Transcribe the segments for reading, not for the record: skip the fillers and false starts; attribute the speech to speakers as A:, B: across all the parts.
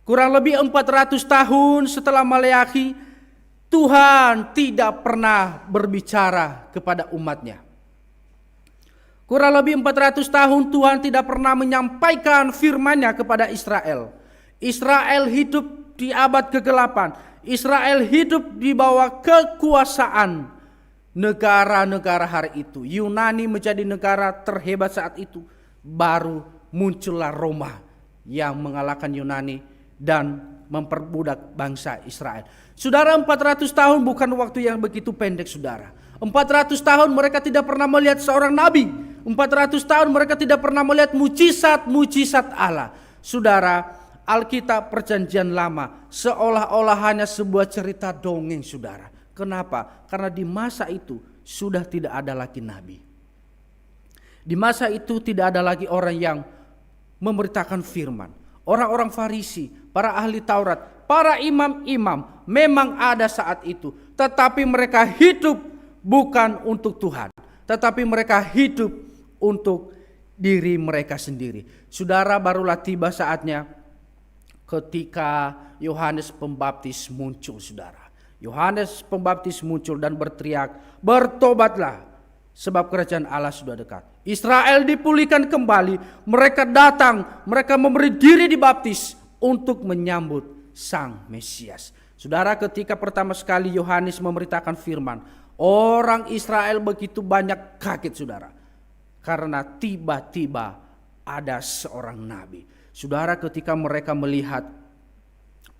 A: Kurang lebih 400 tahun setelah Maleakhi, Tuhan tidak pernah berbicara kepada umatnya. Kurang lebih 400 tahun Tuhan tidak pernah menyampaikan firman-Nya kepada Israel. Israel hidup di abad ke-8. Israel hidup di bawah kekuasaan negara-negara hari itu. Yunani menjadi negara terhebat saat itu. Baru muncullah Roma yang mengalahkan Yunani dan memperbudak bangsa Israel. Saudara, 400 tahun bukan waktu yang begitu pendek, saudara. 400 tahun mereka tidak pernah melihat seorang nabi. 400 tahun mereka tidak pernah melihat mujizat-mujizat Allah. Saudara, Alkitab Perjanjian Lama seolah-olah hanya sebuah cerita dongeng, saudara. Kenapa? Karena di masa itu sudah tidak ada lagi nabi. Di masa itu tidak ada lagi orang yang memberitakan firman. Orang-orang Farisi, para ahli Taurat, para imam-imam memang ada saat itu. Tetapi mereka hidup bukan untuk Tuhan. Tetapi mereka hidup untuk diri mereka sendiri. Saudara, barulah tiba saatnya ketika Yohanes Pembaptis muncul, saudara. Yohanes Pembaptis muncul dan berteriak, "Bertobatlah, sebab kerajaan Allah sudah dekat." Israel dipulihkan kembali. Mereka datang, mereka memberi diri dibaptis untuk menyambut Sang Mesias. Saudara, ketika pertama sekali Yohanes memberitakan firman, orang Israel begitu banyak kaget, saudara. Karena tiba-tiba ada seorang nabi. Saudara, ketika mereka melihat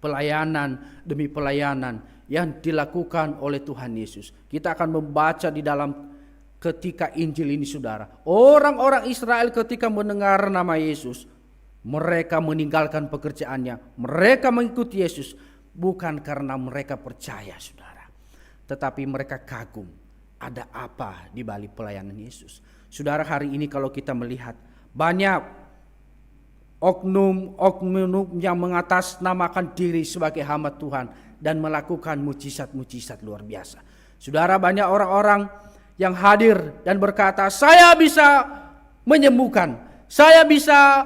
A: pelayanan demi pelayanan yang dilakukan oleh Tuhan Yesus. Kita akan membaca di dalam ketika Injil ini, saudara. Orang-orang Israel ketika mendengar nama Yesus, mereka meninggalkan pekerjaannya. Mereka mengikuti Yesus bukan karena mereka percaya, saudara. Tetapi mereka kagum, ada apa di balik pelayanan Yesus. Saudara, hari ini kalau kita melihat banyak oknum-oknum yang mengatasnamakan diri sebagai hamba Tuhan dan melakukan mujizat-mujizat luar biasa. Saudara, banyak orang-orang yang hadir dan berkata, "Saya bisa menyembuhkan, saya bisa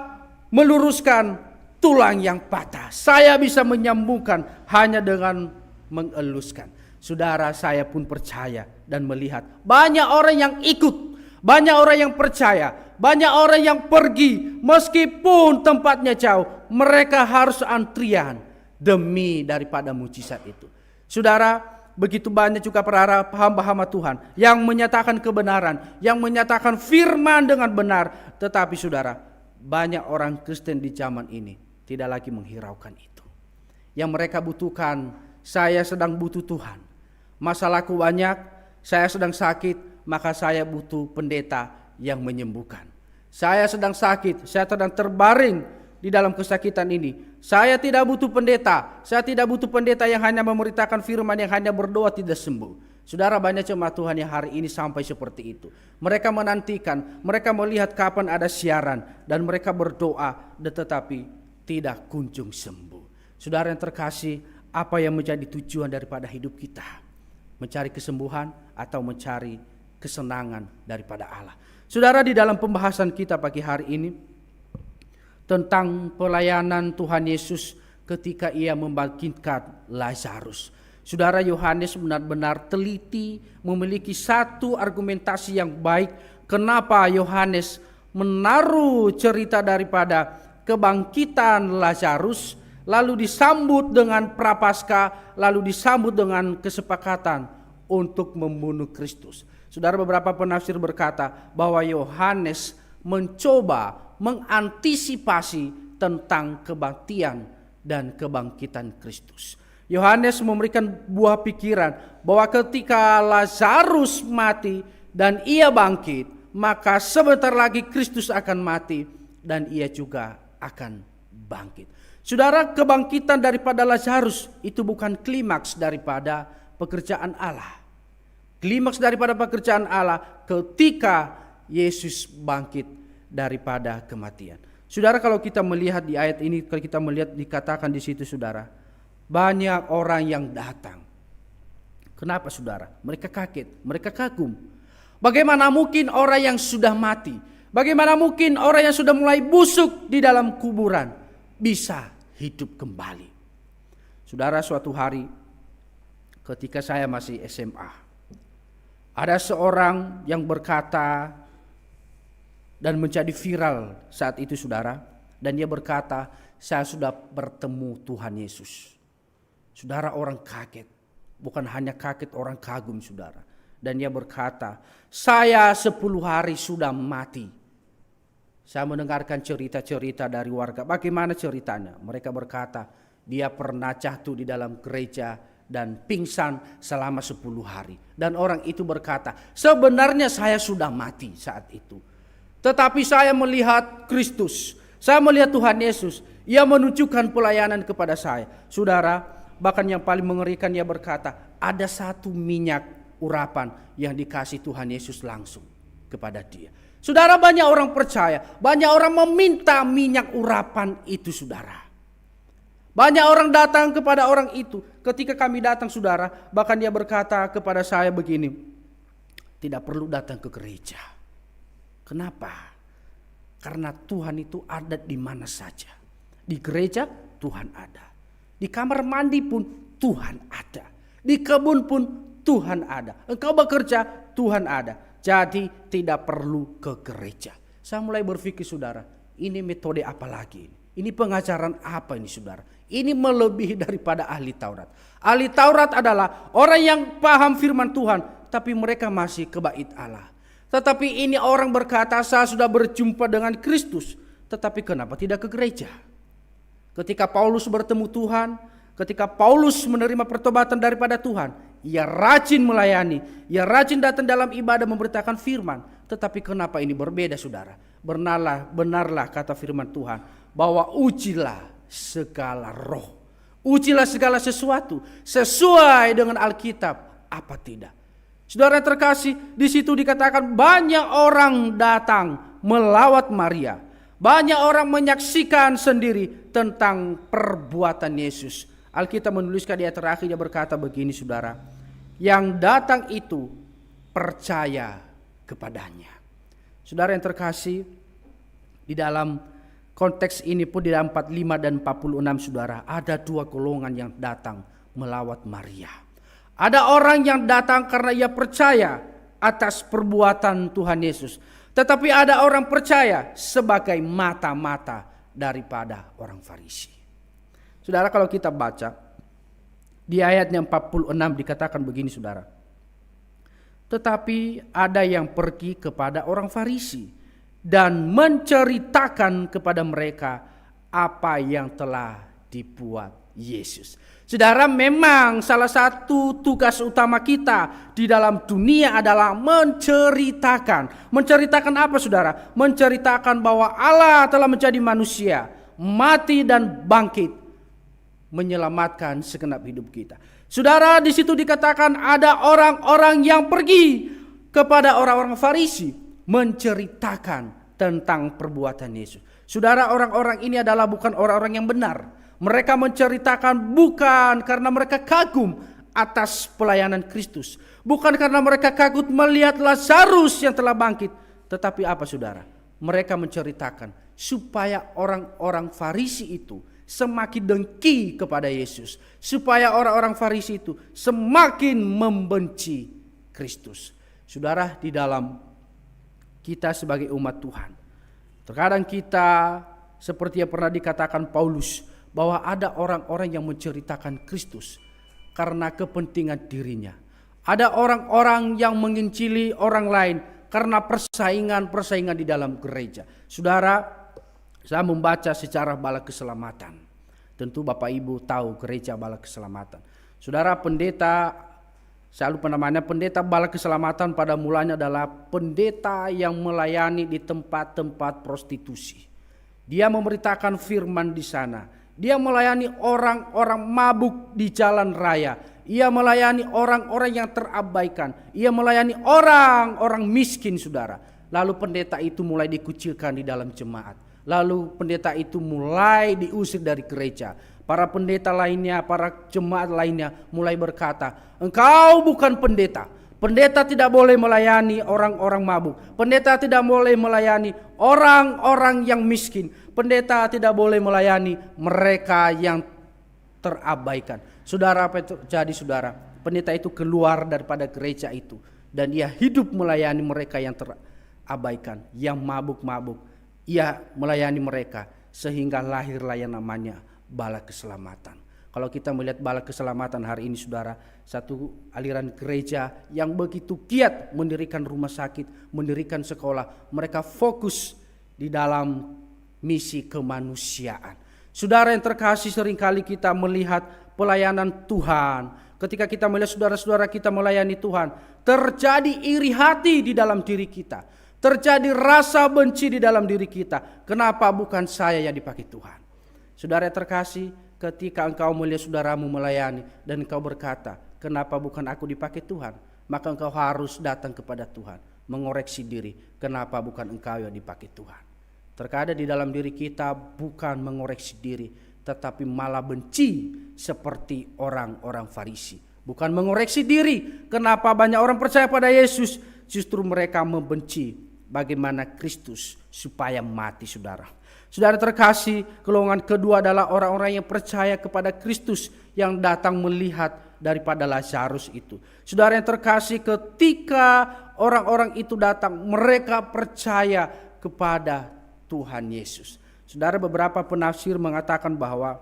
A: meluruskan tulang yang patah, saya bisa menyembuhkan hanya dengan mengeluskan." Saudara, saya pun percaya dan melihat banyak orang yang ikut, banyak orang yang percaya, banyak orang yang pergi meskipun tempatnya jauh. Mereka harus antrian demi daripada mujizat itu. Saudara, begitu banyak juga para hamba-hamba Tuhan yang menyatakan kebenaran, yang menyatakan firman dengan benar. Tetapi saudara, banyak orang Kristen di zaman ini tidak lagi menghiraukan itu. Yang mereka butuhkan, saya sedang butuh Tuhan. Masalahku banyak, saya sedang sakit, maka saya butuh pendeta yang menyembuhkan. Saya sedang sakit, saya sedang terbaring di dalam kesakitan ini. Saya tidak butuh pendeta. Saya tidak butuh pendeta yang hanya memberitakan firman, yang hanya berdoa tidak sembuh. Saudara, banyak jemaat Tuhan yang hari ini sampai seperti itu. Mereka menantikan, mereka melihat kapan ada siaran, dan mereka berdoa, tetapi tidak kunjung sembuh. Saudara yang terkasih, apa yang menjadi tujuan daripada hidup kita? Mencari kesembuhan atau mencari kesenangan daripada Allah? Saudara, di dalam pembahasan kita pagi hari ini tentang pelayanan Tuhan Yesus ketika ia membangkitkan Lazarus. Saudara, Yohanes benar-benar teliti, memiliki satu argumentasi yang baik. Kenapa Yohanes menaruh cerita daripada kebangkitan Lazarus, lalu disambut dengan prapaskah, lalu disambut dengan kesepakatan untuk membunuh Kristus. Saudara, beberapa penafsir berkata bahwa Yohanes mencoba mengantisipasi tentang kematian dan kebangkitan Kristus. Yohanes memberikan buah pikiran bahwa ketika Lazarus mati dan ia bangkit, maka sebentar lagi Kristus akan mati dan ia juga akan bangkit. Saudara, kebangkitan daripada Lazarus itu bukan klimaks daripada pekerjaan Allah. Klimaks daripada pekerjaan Allah ketika Yesus bangkit daripada kematian. Saudara, kalau kita melihat di ayat ini, kalau kita melihat dikatakan di situ, saudara, banyak orang yang datang. Kenapa, saudara? Mereka kaget, mereka kagum. Bagaimana mungkin orang yang sudah mati, bagaimana mungkin orang yang sudah mulai busuk di dalam kuburan bisa hidup kembali. Saudara, suatu hari ketika saya masih SMA, ada seorang yang berkata dan menjadi viral saat itu, saudara. Dan dia berkata, saya sudah bertemu Tuhan Yesus. Saudara, orang kaget. Bukan hanya kaget, orang kagum, saudara. Dan dia berkata, saya 10 hari sudah mati. Saya mendengarkan cerita-cerita dari warga. Bagaimana ceritanya? Mereka berkata, dia pernah jatuh di dalam gereja dan pingsan selama 10 hari. Dan orang itu berkata, sebenarnya saya sudah mati saat itu. Tetapi saya melihat Kristus. Saya melihat Tuhan Yesus. Ia menunjukkan pelayanan kepada saya. Saudara, bahkan yang paling mengerikan, dia berkata, ada satu minyak urapan yang dikasih Tuhan Yesus langsung kepada dia. Saudara, banyak orang percaya, banyak orang meminta minyak urapan itu, saudara. Banyak orang datang kepada orang itu. Ketika kami datang, saudara, bahkan dia berkata kepada saya begini, tidak perlu datang ke gereja. Kenapa? Karena Tuhan itu ada di mana saja. Di gereja Tuhan ada. Di kamar mandi pun Tuhan ada. Di kebun pun Tuhan ada. Engkau bekerja, Tuhan ada. Jadi tidak perlu ke gereja. Saya mulai berpikir, saudara, ini metode apa lagi ini? Ini pengajaran apa ini, saudara? Ini melebihi daripada ahli Taurat. Ahli Taurat adalah orang yang paham firman Tuhan, tapi mereka masih ke bait Allah. Tetapi ini orang berkata, saya sudah berjumpa dengan Kristus. Tetapi kenapa tidak ke gereja? Ketika Paulus bertemu Tuhan, ketika Paulus menerima pertobatan daripada Tuhan, ia rajin melayani, ia rajin datang dalam ibadah memberitakan firman. Tetapi kenapa ini berbeda, saudara? Benarlah kata firman Tuhan, bahwa ujilah segala roh. Ujilah segala sesuatu sesuai dengan Alkitab, apa tidak? Saudara terkasih, di situ dikatakan banyak orang datang melawat Maria. Banyak orang menyaksikan sendiri tentang perbuatan Yesus. Alkitab menuliskan di ayat terakhir, dia berkata begini, saudara. Yang datang itu percaya kepadanya. Saudara yang terkasih, di dalam konteks ini pun di dalam 45 dan 46, saudara, ada dua golongan yang datang melawat Maria. Ada orang yang datang karena ia percaya atas perbuatan Tuhan Yesus. Tetapi ada orang percaya sebagai mata-mata daripada orang Farisi. Saudara, kalau kita baca di ayatnya 46 dikatakan begini, saudara. Tetapi ada yang pergi kepada orang Farisi dan menceritakan kepada mereka apa yang telah dibuat Yesus. Saudara, memang salah satu tugas utama kita di dalam dunia adalah menceritakan. Menceritakan apa, saudara? Menceritakan bahwa Allah telah menjadi manusia, mati dan bangkit, menyelamatkan segenap hidup kita. Saudara, di situ dikatakan ada orang-orang yang pergi kepada orang-orang Farisi menceritakan tentang perbuatan Yesus. Saudara, orang-orang ini adalah bukan orang-orang yang benar. Mereka menceritakan bukan karena mereka kagum atas pelayanan Kristus. Bukan karena mereka kagum melihat Lazarus yang telah bangkit. Tetapi apa, saudara? Mereka menceritakan supaya orang-orang Farisi itu semakin dengki kepada Yesus. Supaya orang-orang Farisi itu semakin membenci Kristus. Saudara, di dalam kita sebagai umat Tuhan, terkadang kita seperti yang pernah dikatakan Paulus, bahwa ada orang-orang yang menceritakan Kristus karena kepentingan dirinya. Ada orang-orang yang mengincili orang lain karena persaingan-persaingan di dalam gereja. Saudara, saya membaca sejarah Bala Keselamatan. Tentu Bapak Ibu tahu gereja Bala Keselamatan. Saudara, pendeta, saya lupa namanya, pendeta Bala Keselamatan pada mulanya adalah pendeta yang melayani di tempat-tempat prostitusi. Dia memberitakan firman di sana. Dia melayani orang-orang mabuk di jalan raya. Ia melayani orang-orang yang terabaikan. Ia melayani orang-orang miskin, saudara. Lalu pendeta itu mulai dikucilkan di dalam jemaat. Lalu pendeta itu mulai diusir dari gereja. Para pendeta lainnya, para jemaat lainnya mulai berkata, engkau bukan pendeta. Pendeta tidak boleh melayani orang-orang mabuk. Pendeta tidak boleh melayani orang-orang yang miskin. pendeta tidak boleh melayani mereka yang terabaikan. Saudara, apa itu jadi saudara? Pendeta itu keluar daripada gereja itu dan ia hidup melayani mereka yang terabaikan, yang mabuk-mabuk. Ia melayani mereka sehingga lahirlah yang namanya bala keselamatan. Kalau kita melihat bala keselamatan hari ini saudara, satu aliran gereja yang begitu giat mendirikan rumah sakit, mendirikan sekolah. Mereka fokus di dalam misi kemanusiaan. Saudara yang terkasih, seringkali kita melihat pelayanan Tuhan. Ketika kita melihat saudara-saudara kita melayani Tuhan, terjadi iri hati di dalam diri kita. Terjadi rasa benci di dalam diri kita. Kenapa bukan saya yang dipakai Tuhan? Saudara yang terkasih, ketika engkau melihat saudaramu melayani dan engkau berkata, kenapa bukan aku dipakai Tuhan? Maka engkau harus datang kepada Tuhan, mengoreksi diri, kenapa bukan engkau yang dipakai Tuhan? Terkadang di dalam diri kita bukan mengoreksi diri, tetapi malah benci seperti orang-orang Farisi. Bukan mengoreksi diri, kenapa banyak orang percaya pada Yesus, justru mereka membenci bagaimana Kristus supaya mati saudara. Saudara terkasih, golongan kedua adalah orang-orang yang percaya kepada Kristus yang datang melihat daripada Lazarus itu. Saudara yang terkasih, ketika orang-orang itu datang, mereka percaya kepada Tuhan Yesus. Saudara, beberapa penafsir mengatakan bahwa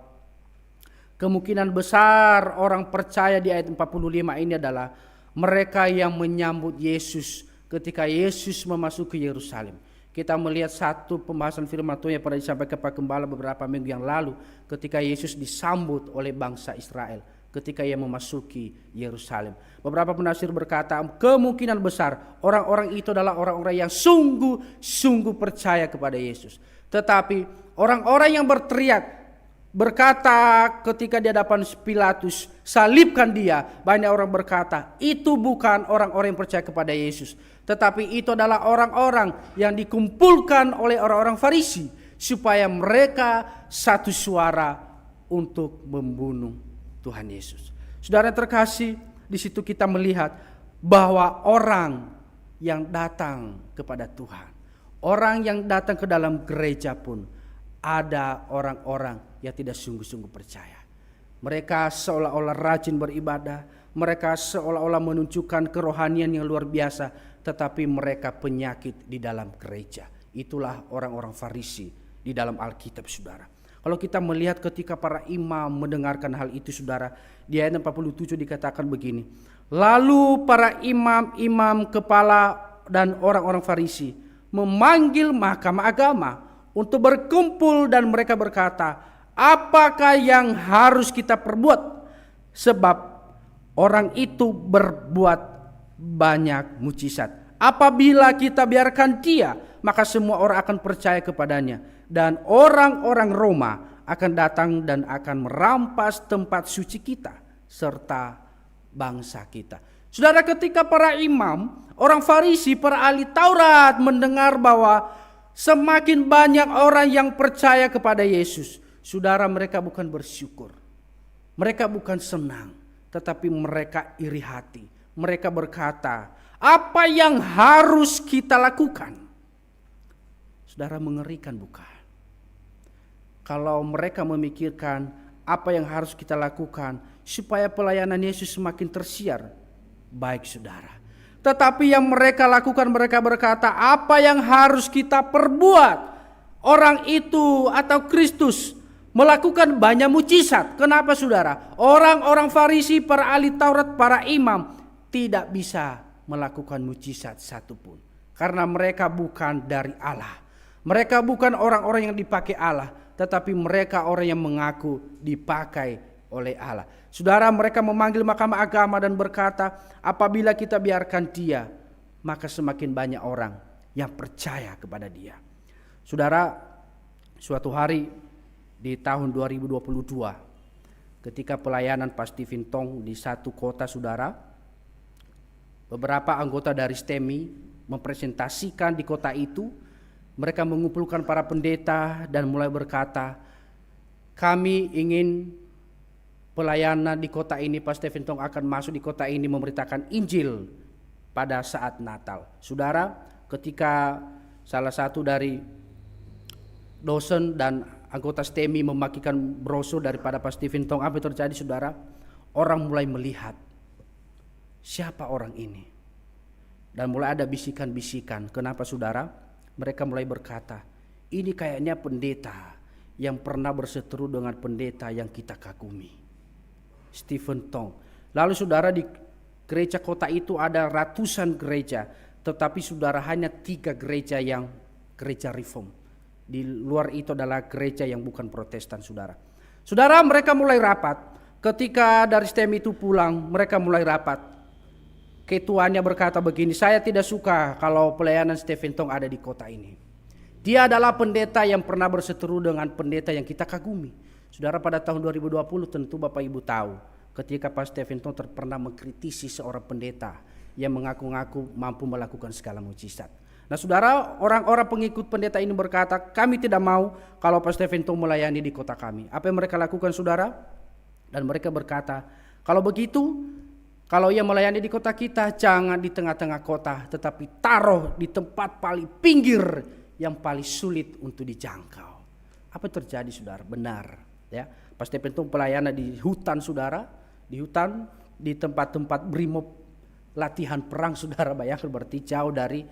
A: kemungkinan besar orang percaya di ayat 45 ini adalah mereka yang menyambut Yesus ketika Yesus memasuki Yerusalem. Kita melihat satu pembahasan firman Tuhan yang pernah disampaikan Pak Gembala beberapa minggu yang lalu ketika Yesus disambut oleh bangsa Israel ketika ia memasuki Yerusalem. Beberapa penafsir berkata kemungkinan besar orang-orang itu adalah orang-orang yang sungguh-sungguh percaya kepada Yesus. Tetapi orang-orang yang berteriak berkata ketika di hadapan Pilatus, salibkan dia. Banyak orang berkata itu bukan orang-orang yang percaya kepada Yesus, tetapi itu adalah orang-orang yang dikumpulkan oleh orang-orang Farisi supaya mereka satu suara untuk membunuh Tuhan Yesus. Saudara terkasih, di situ kita melihat bahwa orang yang datang kepada Tuhan, orang yang datang ke dalam gereja pun ada orang-orang yang tidak sungguh-sungguh percaya. Mereka seolah-olah rajin beribadah, mereka seolah-olah menunjukkan kerohanian yang luar biasa, tetapi mereka penyakit di dalam gereja. Itulah orang-orang Farisi di dalam Alkitab saudara. Kalau kita melihat ketika para imam mendengarkan hal itu saudara, di ayat 47 dikatakan begini. Lalu para imam-imam kepala dan orang-orang Farisi memanggil mahkamah agama untuk berkumpul dan mereka berkata, apakah yang harus kita perbuat? Sebab orang itu berbuat banyak mujizat. Apabila kita biarkan dia, maka semua orang akan percaya kepadanya. Dan orang-orang Roma akan datang dan akan merampas tempat suci kita serta bangsa kita. Saudara, ketika para imam, orang Farisi, para ahli Taurat mendengar bahwa semakin banyak orang yang percaya kepada Yesus, saudara, mereka bukan bersyukur, mereka bukan senang, tetapi mereka iri hati. Mereka berkata, apa yang harus kita lakukan? Saudara, mengerikan bukan? Kalau mereka memikirkan apa yang harus kita lakukan supaya pelayanan Yesus semakin tersiar, baik saudara. Tetapi yang mereka lakukan, mereka berkata, apa yang harus kita perbuat? Orang itu atau Kristus melakukan banyak mujizat. Kenapa saudara? Orang-orang Farisi, para ahli Taurat, para imam tidak bisa melakukan mujizat satupun. Karena mereka bukan dari Allah. Mereka bukan orang-orang yang dipakai Allah, tetapi mereka orang yang mengaku dipakai oleh Allah. Saudara, mereka memanggil mahkamah agama dan berkata, apabila kita biarkan dia, maka semakin banyak orang yang percaya kepada dia. Saudara, suatu hari di tahun 2022, ketika pelayanan Pak Stephen Tong di satu kota saudara, beberapa anggota dari STEMI mempresentasikan di kota itu. Mereka mengumpulkan para pendeta dan mulai berkata, kami ingin pelayanan di kota ini, Pak Stephen Tong akan masuk di kota ini memberitakan Injil pada saat Natal. Saudara, ketika salah satu dari dosen dan anggota STEMI memakikan brosur daripada Pak Stephen Tong, apa yang terjadi saudara? Orang mulai melihat siapa orang ini. Dan mulai ada bisikan-bisikan. Kenapa saudara? Mereka mulai berkata, ini kayaknya pendeta yang pernah berseteru dengan pendeta yang kita kagumi, Stephen Tong. Lalu saudara, di gereja kota itu ada ratusan gereja, tetapi saudara hanya 3 gereja yang gereja reform. Di luar itu adalah gereja yang bukan Protestan saudara. Saudara, mereka mulai rapat. Ketika dari STEM itu pulang, mereka mulai rapat. Ketuanya berkata begini, saya tidak suka kalau pelayanan Stephen Tong ada di kota ini. Dia adalah pendeta yang pernah berseteru dengan pendeta yang kita kagumi. Saudara, pada tahun 2020 tentu Bapak Ibu tahu ketika Pak Stephen Tong pernah mengkritisi seorang pendeta yang mengaku-ngaku mampu melakukan segala mujizat. Nah saudara, orang-orang pengikut pendeta ini berkata, kami tidak mau kalau Pak Stephen Tong melayani di kota kami. Apa yang mereka lakukan saudara? Dan mereka berkata, kalau begitu, kalau ia melayani di kota kita, jangan di tengah-tengah kota, tetapi taruh di tempat paling pinggir yang paling sulit untuk dijangkau. Apa yang terjadi saudara? Benar. Ya, Pak Stephen Tong pelayanan di hutan saudara, di hutan, di tempat-tempat brimob latihan perang saudara, bayangkan berarti jauh dari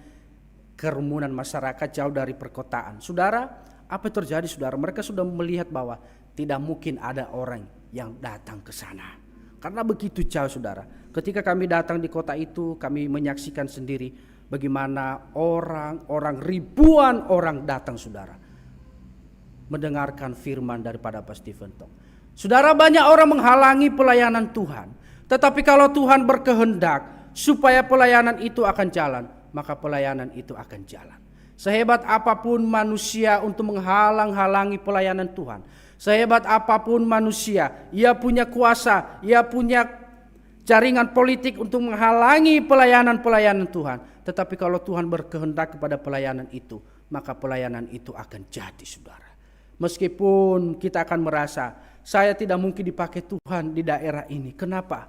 A: kerumunan masyarakat, jauh dari perkotaan. Saudara, apa yang terjadi saudara? Mereka sudah melihat bahwa tidak mungkin ada orang yang datang ke sana. Karena begitu jauh saudara. Ketika kami datang di kota itu, kami menyaksikan sendiri bagaimana orang-orang, ribuan orang datang saudara, mendengarkan firman daripada Pak Stephen Tong. Saudara, banyak orang menghalangi pelayanan Tuhan. Tetapi kalau Tuhan berkehendak supaya pelayanan itu akan jalan, maka pelayanan itu akan jalan. Sehebat apapun manusia untuk menghalang-halangi pelayanan Tuhan, sehebat apapun manusia, ia punya kuasa, ia punya jaringan politik untuk menghalangi pelayanan-pelayanan Tuhan. Tetapi kalau Tuhan berkehendak kepada pelayanan itu, maka pelayanan itu akan jadi saudara. Meskipun kita akan merasa, saya tidak mungkin dipakai Tuhan di daerah ini. Kenapa?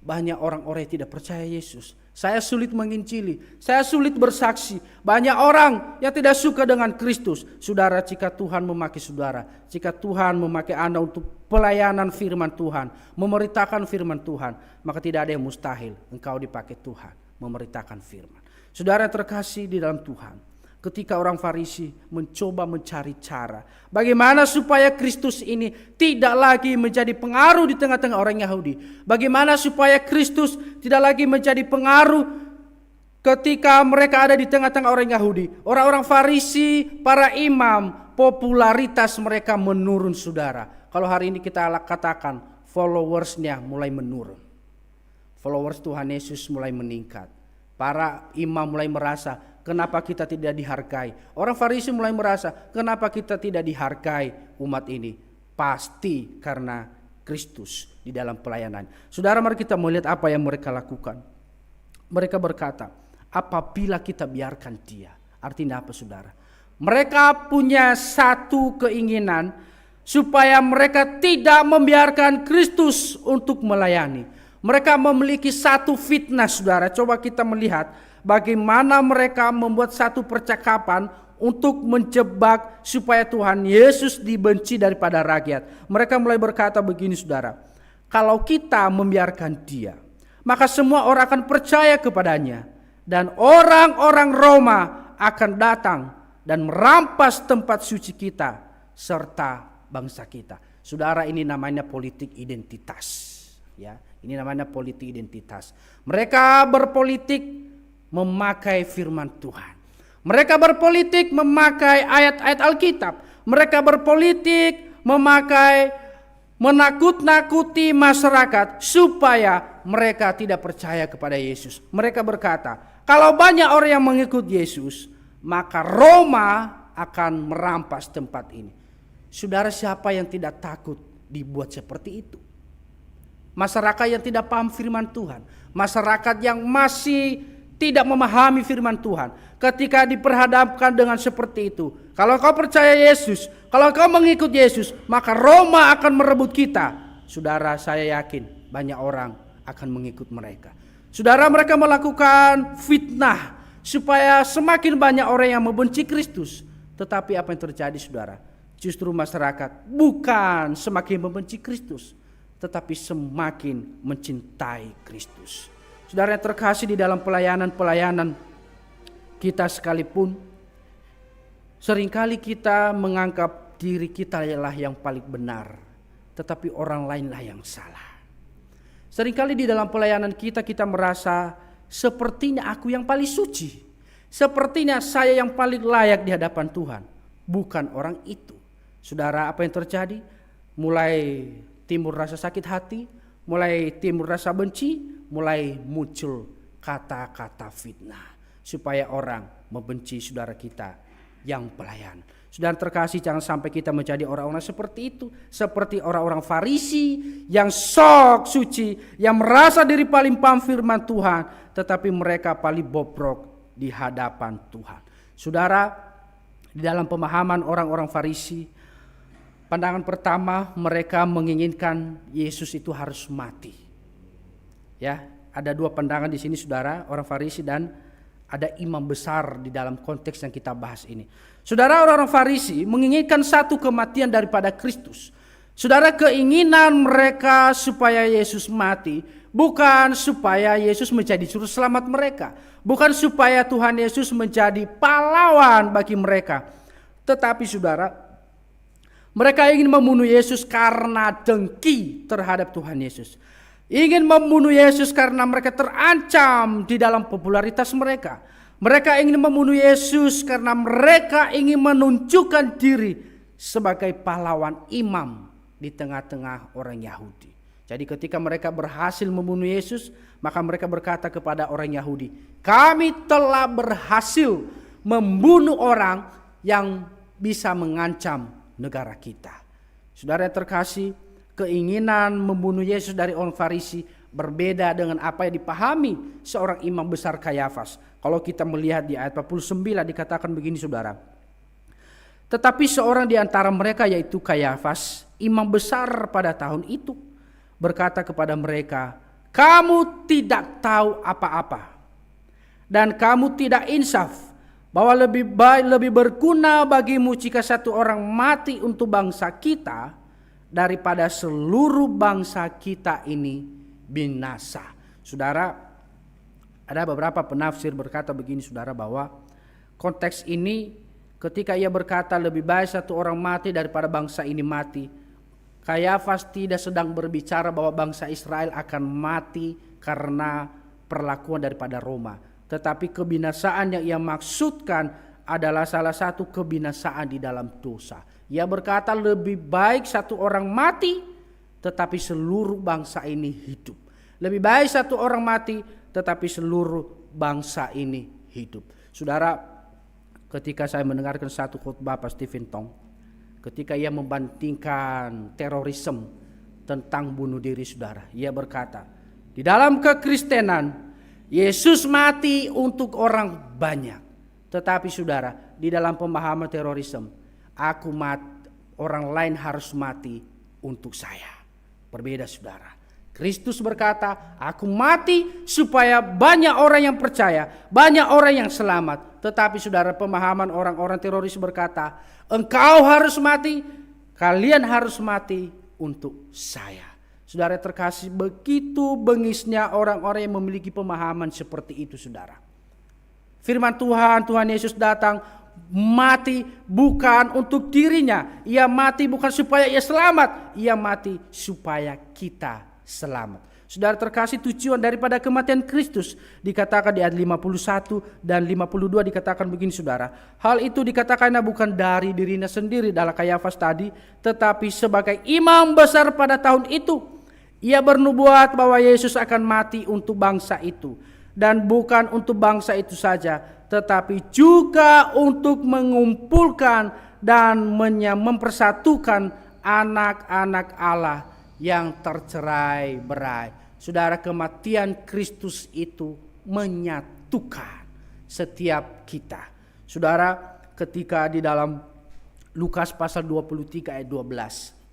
A: Banyak orang-orang yang tidak percaya Yesus. Saya sulit menginjili, saya sulit bersaksi. Banyak orang yang tidak suka dengan Kristus. Saudara, jika Tuhan memakai saudara, jika Tuhan memakai Anda untuk pelayanan firman Tuhan, memberitakan firman Tuhan, maka tidak ada yang mustahil engkau dipakai Tuhan memberitakan firman. Saudara terkasih di dalam Tuhan, ketika orang Farisi mencoba mencari cara bagaimana supaya Kristus ini tidak lagi menjadi pengaruh di tengah-tengah orang Yahudi, bagaimana supaya Kristus tidak lagi menjadi pengaruh ketika mereka ada di tengah-tengah orang Yahudi. Orang-orang Farisi, para imam, popularitas mereka menurun saudara. Kalau hari ini kita katakan followersnya mulai menurun, followers Tuhan Yesus mulai meningkat. Para imam mulai merasa, kenapa kita tidak dihargai? Orang Farisi mulai merasa, kenapa kita tidak dihargai umat ini? Pasti karena Kristus di dalam pelayanan. Saudara, mari kita melihat apa yang mereka lakukan. Mereka berkata, apabila kita biarkan dia. Artinya apa saudara? Mereka punya satu keinginan supaya mereka tidak membiarkan Kristus untuk melayani. Mereka memiliki satu fitnah saudara. Coba kita melihat bagaimana mereka membuat satu percakapan untuk menjebak supaya Tuhan Yesus dibenci daripada rakyat. Mereka mulai berkata begini saudara, kalau kita membiarkan dia, maka semua orang akan percaya kepadanya. Dan orang-orang Roma akan datang dan merampas tempat suci kita serta bangsa kita. Saudara, ini namanya politik identitas. Ya, ini namanya politik identitas. Mereka berpolitik memakai firman Tuhan. Mereka berpolitik memakai ayat-ayat Alkitab. Mereka berpolitik memakai menakut-nakuti masyarakat supaya mereka tidak percaya kepada Yesus. Mereka berkata, kalau banyak orang yang mengikut Yesus, maka Roma akan merampas tempat ini. Saudara, siapa yang tidak takut dibuat seperti itu? Masyarakat yang tidak paham firman Tuhan, masyarakat yang masih tidak memahami firman Tuhan, ketika diperhadapkan dengan seperti itu, kalau kau percaya Yesus, kalau kau mengikut Yesus, maka Roma akan merebut kita. Saudara, saya yakin banyak orang akan mengikut mereka. Saudara, mereka melakukan fitnah supaya semakin banyak orang yang membenci Kristus. Tetapi apa yang terjadi saudara? Justru masyarakat bukan semakin membenci Kristus, tetapi semakin mencintai Kristus. Saudara yang terkasih, di dalam pelayanan kita sekalipun, seringkali kita menganggap diri kita lah yang paling benar, tetapi orang lainlah yang salah. Seringkali di dalam pelayanan kita merasa sepertinya aku yang paling suci, sepertinya saya yang paling layak di hadapan Tuhan, bukan orang itu. Saudara, apa yang terjadi? Mulai timbul rasa sakit hati, mulai timbul rasa benci, mulai muncul kata-kata fitnah supaya orang membenci saudara kita yang pelayan. Saudara terkasih, jangan sampai kita menjadi orang-orang seperti itu, seperti orang-orang Farisi yang sok suci, yang merasa diri paling paham firman Tuhan, tetapi mereka paling bobrok di hadapan Tuhan. Saudara, di dalam pemahaman orang-orang Farisi, pandangan pertama, mereka menginginkan Yesus itu harus mati. Ya, ada dua pandangan di sini saudara, orang Farisi dan ada imam besar di dalam konteks yang kita bahas ini. Saudara, orang-orang Farisi menginginkan satu kematian daripada Kristus. Saudara, keinginan mereka supaya Yesus mati bukan supaya Yesus menjadi juru selamat mereka, bukan supaya Tuhan Yesus menjadi pahlawan bagi mereka, tetapi saudara, mereka ingin membunuh Yesus karena dengki terhadap Tuhan Yesus. Ingin membunuh Yesus karena mereka terancam di dalam popularitas mereka. Mereka ingin membunuh Yesus karena mereka ingin menunjukkan diri sebagai pahlawan imam di tengah-tengah orang Yahudi. Jadi ketika mereka berhasil membunuh Yesus, maka mereka berkata kepada orang Yahudi, kami telah berhasil membunuh orang yang bisa mengancam negara kita. Saudara yang terkasih, keinginan membunuh Yesus dari orang Farisi berbeda dengan apa yang dipahami seorang imam besar Kayafas. Kalau kita melihat di ayat 49 dikatakan begini saudara. Tetapi seorang di antara mereka yaitu Kayafas, imam besar pada tahun itu, berkata kepada mereka, kamu tidak tahu apa-apa dan kamu tidak insaf, bahwa lebih berguna bagimu jika satu orang mati untuk bangsa kita daripada seluruh bangsa kita ini binasa. Saudara, ada beberapa penafsir berkata begini saudara, bahwa konteks ini ketika ia berkata lebih baik satu orang mati daripada bangsa ini mati, Kayafas tidak sedang berbicara bahwa bangsa Israel akan mati karena perlakuan daripada Roma, tetapi kebinasaan yang ia maksudkan adalah salah satu kebinasaan di dalam dosa. Ia berkata lebih baik satu orang mati tetapi seluruh bangsa ini hidup. Lebih baik satu orang mati tetapi seluruh bangsa ini hidup. Saudara, ketika saya mendengarkan satu khotbah Pak Stephen Tong, ketika ia membandingkan terorisme tentang bunuh diri saudara, ia berkata, di dalam kekristenan Yesus mati untuk orang banyak, tetapi saudara, di dalam pemahaman terorisme, orang lain harus mati untuk saya. Berbeda saudara. Kristus berkata, aku mati supaya banyak orang yang percaya, banyak orang yang selamat. Tetapi saudara, pemahaman orang-orang teroris berkata, engkau harus mati, kalian harus mati untuk saya. Saudara terkasih, begitu bengisnya orang-orang yang memiliki pemahaman seperti itu saudara. Firman Tuhan Yesus datang mati bukan untuk dirinya. Ia mati bukan supaya ia selamat, ia mati supaya kita selamat. Saudara terkasih, tujuan daripada kematian Kristus dikatakan di ayat 51 dan 52 dikatakan begini saudara. Hal itu dikatakannya bukan dari dirinya sendiri dalam Kayafas tadi, tetapi sebagai imam besar pada tahun itu. Ia bernubuat bahwa Yesus akan mati untuk bangsa itu, dan bukan untuk bangsa itu saja, tetapi juga untuk mengumpulkan dan mempersatukan anak-anak Allah yang tercerai berai. Saudara, kematian Kristus itu menyatukan setiap kita. Saudara, ketika di dalam Lukas pasal 23 ayat 12,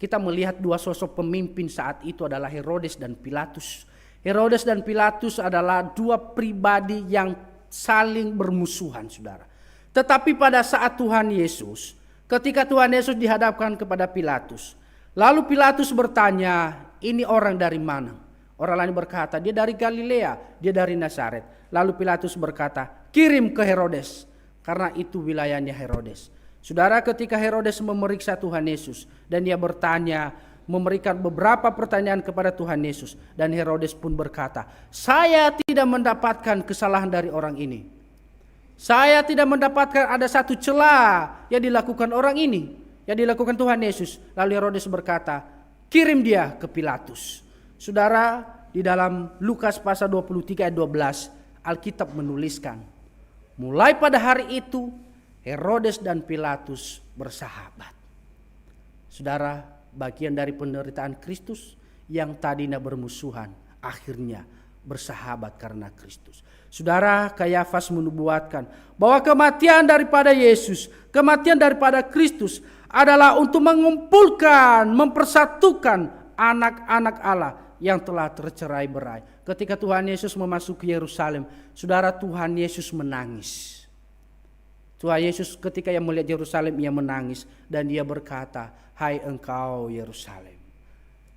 A: kita melihat dua sosok pemimpin saat itu adalah Herodes dan Pilatus. Herodes dan Pilatus adalah dua pribadi yang saling bermusuhan saudara. Tetapi pada saat Tuhan Yesus, ketika Tuhan Yesus dihadapkan kepada Pilatus, lalu Pilatus bertanya, ini orang dari mana? Orang lain berkata, dia dari Galilea, dia dari Nazaret. Lalu Pilatus berkata, kirim ke Herodes, karena itu wilayahnya Herodes. Saudara, ketika Herodes memeriksa Tuhan Yesus dan dia bertanya, memberikan beberapa pertanyaan kepada Tuhan Yesus, dan Herodes pun berkata, saya tidak mendapatkan kesalahan dari orang ini. Saya tidak mendapatkan ada satu celah yang dilakukan orang ini, yang dilakukan Tuhan Yesus. Lalu Herodes berkata, kirim dia ke Pilatus. Saudara, di dalam Lukas pasal 23 ayat 12, Alkitab menuliskan, mulai pada hari itu Herodes dan Pilatus bersahabat. Saudara, bagian dari penderitaan Kristus yang tadinya bermusuhan, akhirnya bersahabat karena Kristus. Saudara, Kayafas menubuatkan bahwa kematian daripada Yesus, kematian daripada Kristus adalah untuk mengumpulkan, mempersatukan anak-anak Allah yang telah tercerai-berai. Ketika Tuhan Yesus memasuki Yerusalem, saudara, Tuhan Yesus menangis. Tuhan Yesus ketika ia melihat Yerusalem, ia menangis dan dia berkata, hai engkau Yerusalem,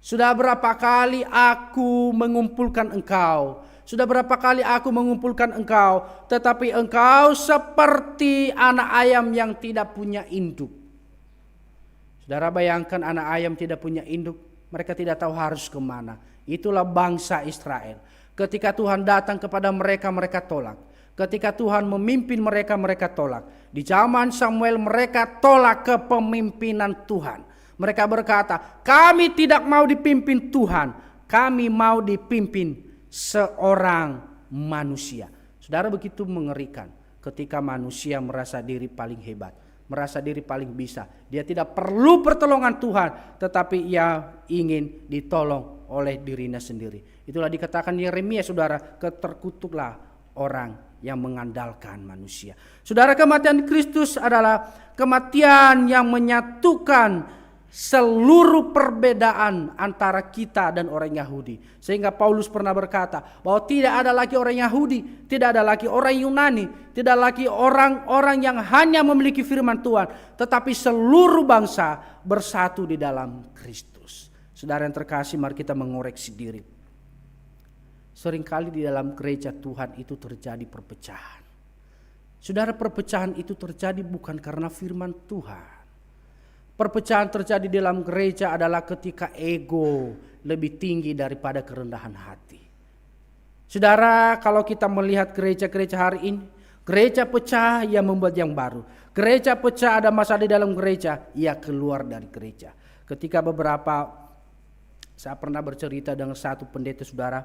A: sudah berapa kali aku mengumpulkan engkau, sudah berapa kali aku mengumpulkan engkau, tetapi engkau seperti anak ayam yang tidak punya induk. Saudara, bayangkan anak ayam tidak punya induk, mereka tidak tahu harus kemana. Itulah bangsa Israel. Ketika Tuhan datang kepada mereka, mereka tolak. Ketika Tuhan memimpin mereka, mereka tolak. Di zaman Samuel mereka tolak kepemimpinan Tuhan. Mereka berkata, kami tidak mau dipimpin Tuhan, kami mau dipimpin seorang manusia. Saudara, begitu mengerikan ketika manusia merasa diri paling hebat, merasa diri paling bisa. Dia tidak perlu pertolongan Tuhan, tetapi ia ingin ditolong oleh dirinya sendiri. Itulah dikatakan Yeremia, saudara, terkutuklah orang yang mengandalkan manusia. Saudara, kematian Kristus adalah kematian yang menyatukan seluruh perbedaan antara kita dan orang Yahudi. Sehingga Paulus pernah berkata bahwa tidak ada lagi orang Yahudi, tidak ada lagi orang Yunani, tidak lagi orang-orang yang hanya memiliki firman Tuhan, tetapi seluruh bangsa bersatu di dalam Kristus. Saudara yang terkasih, mari kita mengoreksi diri. Seringkali di dalam gereja Tuhan itu terjadi perpecahan. Saudara, perpecahan itu terjadi bukan karena firman Tuhan. Perpecahan terjadi di dalam gereja adalah ketika ego lebih tinggi daripada kerendahan hati. Saudara, kalau kita melihat gereja-gereja hari ini, gereja pecah, ia membuat yang baru. Gereja pecah, ada masalah di dalam gereja, ia keluar dari gereja. Ketika saya pernah bercerita dengan satu pendeta, saudara,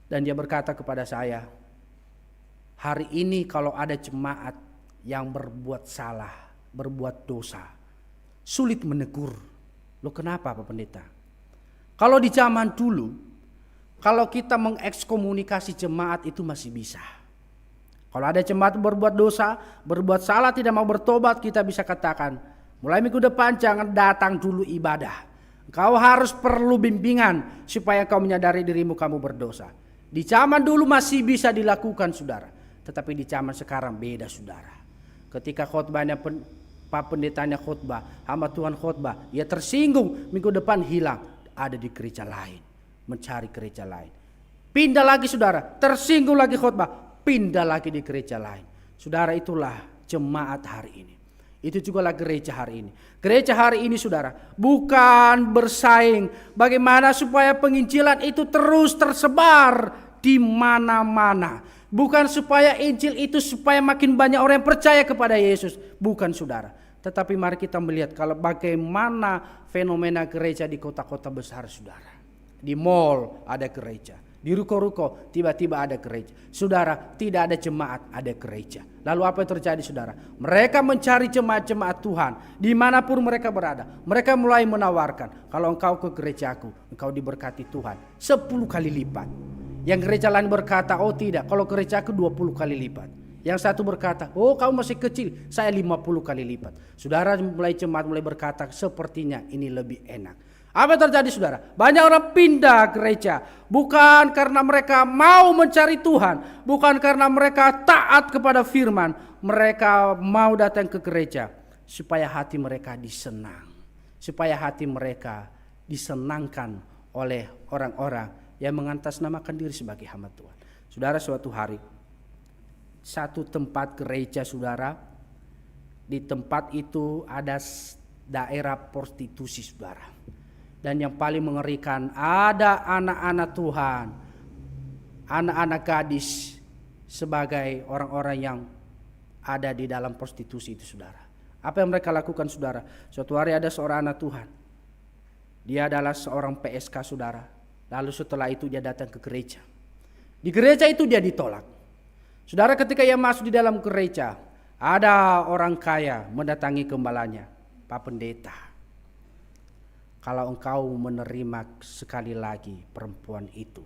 A: dan dia berkata kepada saya, hari ini kalau ada jemaat yang berbuat salah, berbuat dosa, sulit menegur. Loh, kenapa Pak Pendeta? Kalau di zaman dulu, kalau kita mengekskomunikasi jemaat itu masih bisa. Kalau ada jemaat berbuat dosa, berbuat salah, tidak mau bertobat, kita bisa katakan, mulai minggu depan jangan datang dulu ibadah. Kau harus perlu bimbingan supaya kau menyadari dirimu kamu berdosa. Di zaman dulu masih bisa dilakukan, saudara. Tetapi di zaman sekarang beda, saudara. Ketika khotbahnya Pak Pendetanya khotbah, hamba Tuhan khotbah, ia tersinggung, minggu depan hilang, ada di gereja lain, mencari gereja lain. Pindah lagi, saudara, tersinggung lagi khotbah, pindah lagi di gereja lain. Saudara, itulah jemaat hari ini. Itu juga lah gereja hari ini. Gereja hari ini, saudara, bukan bersaing bagaimana supaya penginjilan itu terus tersebar di mana-mana. Bukan supaya Injil itu supaya makin banyak orang yang percaya kepada Yesus. Bukan, saudara. Tetapi mari kita melihat kalau bagaimana fenomena gereja di kota-kota besar, saudara. Di mall ada gereja. Di ruko-ruko tiba-tiba ada gereja. Saudara, tidak ada jemaat, ada gereja. Lalu apa yang terjadi, saudara? Mereka mencari jemaat-jemaat Tuhan dimanapun mereka berada. Mereka mulai menawarkan, kalau engkau ke gerejaku, engkau diberkati Tuhan 10 kali lipat. Yang gereja lain berkata, oh tidak, kalau gerejaku 20 kali lipat. Yang satu berkata, oh kamu masih kecil, saya 50 kali lipat. Saudara, mulai jemaat mulai berkata, sepertinya ini lebih enak. Apa yang terjadi saudara? Banyak orang pindah gereja. Bukan karena mereka mau mencari Tuhan. Bukan karena mereka taat kepada firman. Mereka mau datang ke gereja. Supaya hati mereka disenang. Supaya hati mereka disenangkan oleh orang-orang yang mengatasnamakan diri sebagai hamba Tuhan. Saudara, suatu hari satu tempat gereja saudara, di tempat itu ada daerah prostitusi saudara. Dan yang paling mengerikan, ada anak-anak Tuhan, anak-anak gadis sebagai orang-orang yang ada di dalam prostitusi itu saudara. Apa yang mereka lakukan saudara? Suatu hari ada seorang anak Tuhan. Dia adalah seorang PSK saudara. Lalu setelah itu dia datang ke gereja. Di gereja itu dia ditolak. Saudara, ketika ia masuk di dalam gereja, ada orang kaya mendatangi gembalanya. Pak Pendeta, kalau engkau menerima sekali lagi perempuan itu,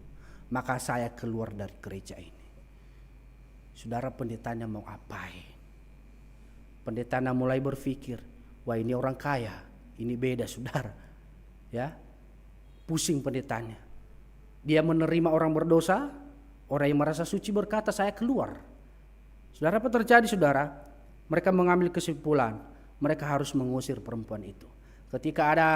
A: maka saya keluar dari gereja ini. Saudara, pendetanya mau apain? Pendetanya mulai berpikir, wah ini orang kaya, ini beda saudara. Ya, pusing pendetanya. Dia menerima orang berdosa, orang yang merasa suci berkata saya keluar. Saudara, apa terjadi saudara? Mereka mengambil kesimpulan, mereka harus mengusir perempuan itu. Ketika ada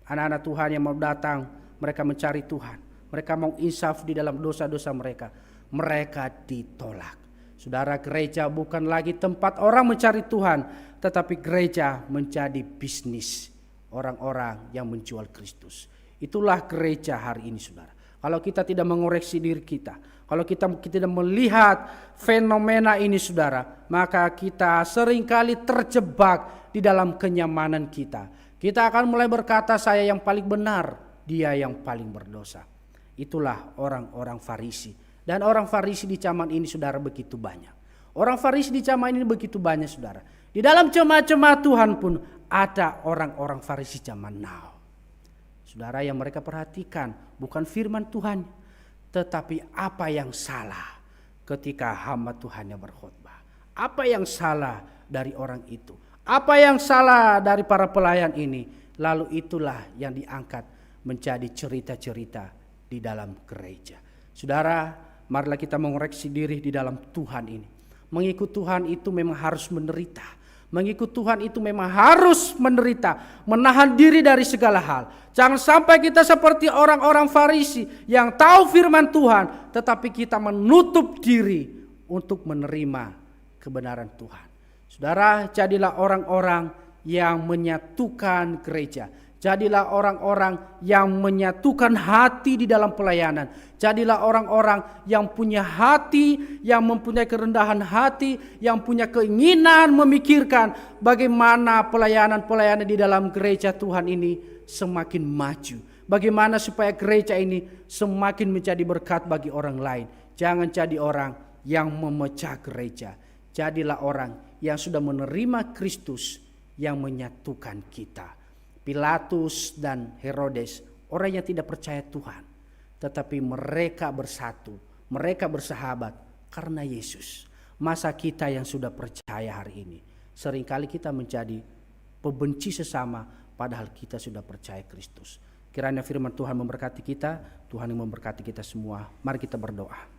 A: anak-anak Tuhan yang mau datang, mereka mencari Tuhan. Mereka mau insaf di dalam dosa-dosa mereka. Mereka ditolak. Saudara, gereja bukan lagi tempat orang mencari Tuhan, tetapi gereja menjadi bisnis orang-orang yang menjual Kristus. Itulah gereja hari ini saudara. Kalau kita tidak mengoreksi diri kita, kalau kita tidak melihat fenomena ini saudara, maka kita seringkali terjebak di dalam kenyamanan kita. Kita akan mulai berkata saya yang paling benar, dia yang paling berdosa. Itulah orang-orang Farisi. Dan orang Farisi di zaman ini saudara begitu banyak. Orang Farisi di zaman ini begitu banyak saudara. Di dalam jemaat-jemaat Tuhan pun ada orang-orang Farisi zaman now. Saudara, yang mereka perhatikan bukan firman Tuhan, tetapi apa yang salah ketika hamba Tuhannya berkhotbah. Apa yang salah dari orang itu? Apa yang salah dari para pelayan ini? Lalu itulah yang diangkat menjadi cerita-cerita di dalam gereja. Saudara, marilah kita mengoreksi diri di dalam Tuhan ini. Mengikut Tuhan itu memang harus menderita. Mengikut Tuhan itu memang harus menderita, menahan diri dari segala hal. Jangan sampai kita seperti orang-orang Farisi yang tahu firman Tuhan, tetapi kita menutup diri untuk menerima kebenaran Tuhan. Saudara, jadilah orang-orang yang menyatukan gereja. Jadilah orang-orang yang menyatukan hati di dalam pelayanan. Jadilah orang-orang yang punya hati, yang mempunyai kerendahan hati, yang punya keinginan memikirkan bagaimana pelayanan-pelayanan di dalam gereja Tuhan ini semakin maju. Bagaimana supaya gereja ini semakin menjadi berkat bagi orang lain. Jangan jadi orang yang memecah gereja. Jadilah orang yang sudah menerima Kristus yang menyatukan kita. Pilatus dan Herodes, orang yang tidak percaya Tuhan, tetapi mereka bersatu, mereka bersahabat karena Yesus. Masa kita yang sudah percaya hari ini, seringkali kita menjadi pembenci sesama, padahal kita sudah percaya Kristus. Kiranya firman Tuhan memberkati kita, Tuhan yang memberkati kita semua. Mari kita berdoa.